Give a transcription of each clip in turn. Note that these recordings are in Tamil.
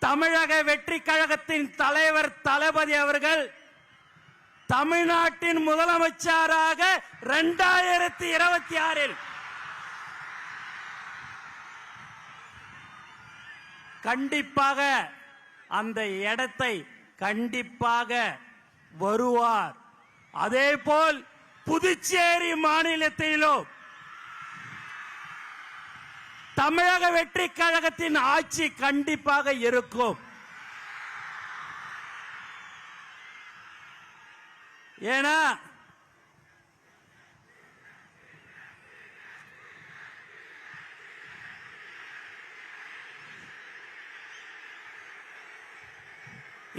தமிழக வெற்றி கழகத்தின் தலைவர் தளபதி அவர்கள் தமிழ்நாட்டின் முதலமைச்சராக 2026 கண்டிப்பாக அந்த இடத்தை கண்டிப்பாக வருவார். அதேபோல் புதுச்சேரி மாநிலத்திலும் தமிழக வெற்றி கழகத்தின் ஆட்சி கண்டிப்பாக இருக்கும். ஏன்னா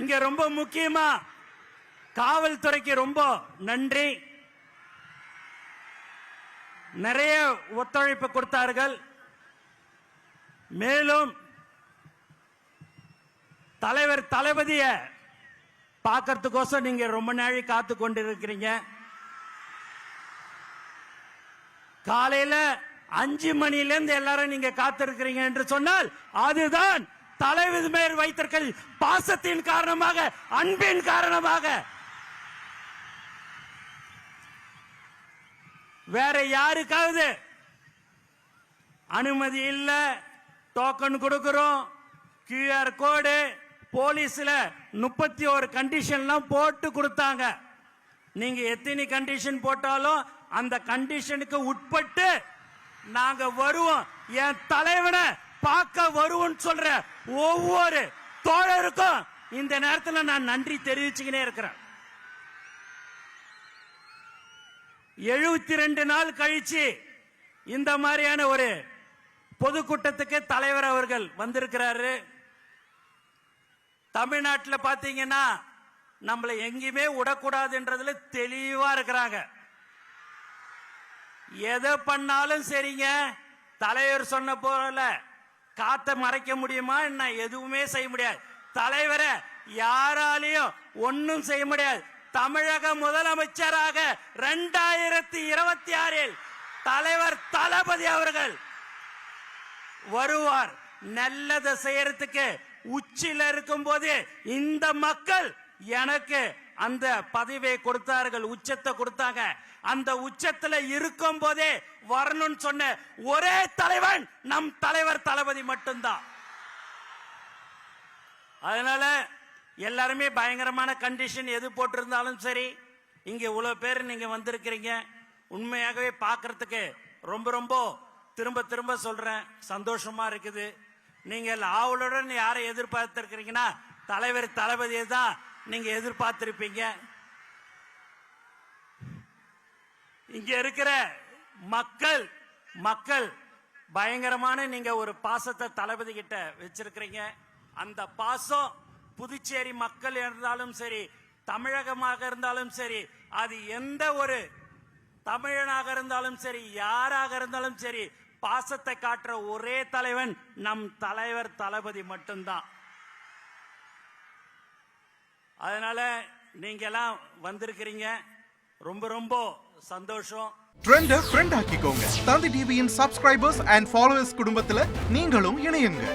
இங்க ரொம்ப முக்கியமா காவல்துறைக்கு ரொம்ப நன்றி. நிறைய ஒத்துழைப்பு கொடுத்தார்கள். மேலும் தலைவர் தளபதிய பார்க்கறதுக்கோசம் நீங்க ரொம்ப நாளை காத்து கொண்டிருக்கிறீங்க. காலையில 5 மணியிலிருந்து எல்லாரும் நீங்க காத்திருக்கிறீங்க என்று சொன்னால் அதுதான் தலைவர் மேல் வைத்திருக்கிற பாசத்தின் காரணமாக, அன்பின் காரணமாக. வேற யாருக்காவது அனுமதி இல்ல, டோக்கன் கொடுக்கிறோம், QR கோடு, போலீஸ்ல 31 கண்டிஷன்லாம் போட்டு கொடுத்தாங்க. நீங்க எத்தனை கண்டிஷன் போட்டாலும் அந்த கண்டிஷனுக்கு உட்பட்டு நாங்க வருவோம். என் தலைவனை பார்க்க வருவோம் சொல்ற ஒவ்வொரு தோழருக்கும் இந்த நேரத்தில் நான் நன்றி தெரிவிச்சுக்கினே இருக்கிறேன். 72 நாள் கழிச்சு இந்த மாதிரியான ஒரு பொதுக்கூட்டத்துக்கு தலைவர் அவர்கள் வந்திருக்கிறாரு. தமிழ்நாட்டில் பாத்தீங்கன்னா நம்மளை எங்கேயுமே விடக்கூடாதுன்றதுல தெளிவா இருக்கிறாங்க. எதை பண்ணாலும் சரிங்க, தலைவர் சொன்ன போல காத்த மறைக்க முடியுமா என்ன? எதுவுமே செய்ய முடியாது. தலைவரை யாராலையும் ஒன்னும் செய்ய முடியாது. தமிழக முதலமைச்சராக 2026 தலைவர் தளபதி அவர்கள் வருவார். நல்லதை செய்யறதுக்கு உச்சில இருக்கும் போது இந்த மக்கள் எனக்கு அந்த பதவியை கொடுத்தார்கள், உச்சத்தை கொடுத்தாங்க. அந்த உச்சத்துல இருக்கும் போதே வரணும்னு சொன்ன ஒரே தலைவன் நம் தலைவர் தளபதி மட்டும்தான். அதனால எல்லாருமே பயங்கரமான கண்டிஷன் எது போட்டிருந்தாலும் சரி, இங்க இவ்வளவு பேர் நீங்க வந்திருக்கிறீங்க. உண்மையாகவே பார்க்கறதுக்கு ரொம்ப ரொம்ப திரும்ப திரும்ப சொல்றேன், சந்தோஷமா இருக்குது. நீங்கள் ஆவலுடன் யாரை எதிர்பார்த்திருக்கிறீங்கன்னா தலைவர் தளபதியை தான் நீங்க எதிர்பார்த்திருப்பீங்க. இங்க இருக்கிற மக்கள் பயங்கரமான நீங்க ஒரு பாசத்தை தளபதி கிட்ட வச்சிருக்கிறீங்க. அந்த பாசம் புதுச்சேரி மக்கள் இருந்தாலும் சரி, தமிழகமாக இருந்தாலும் சரி, அது எந்த ஒரு தமிழனாக இருந்தாலும் சரி, யாராக இருந்தாலும் சரி, பாசத்தை காட்டுற ஒரே தலைவன் நம் தலைவர் தளபதி மட்டும்தான். அதனால நீங்க எல்லாம் வந்திருக்கிறீங்க, ரொம்ப ரொம்ப சந்தோஷம். ட்ரெண்ட ஃப்ரெண்ட் ஆக்கிக்கோங்க. தந்தி டிவியின் சப்ஸ்கிரைபர்ஸ் அண்ட் ஃபாலோவர்ஸ் குடும்பத்துல நீங்களும் இணையுங்க.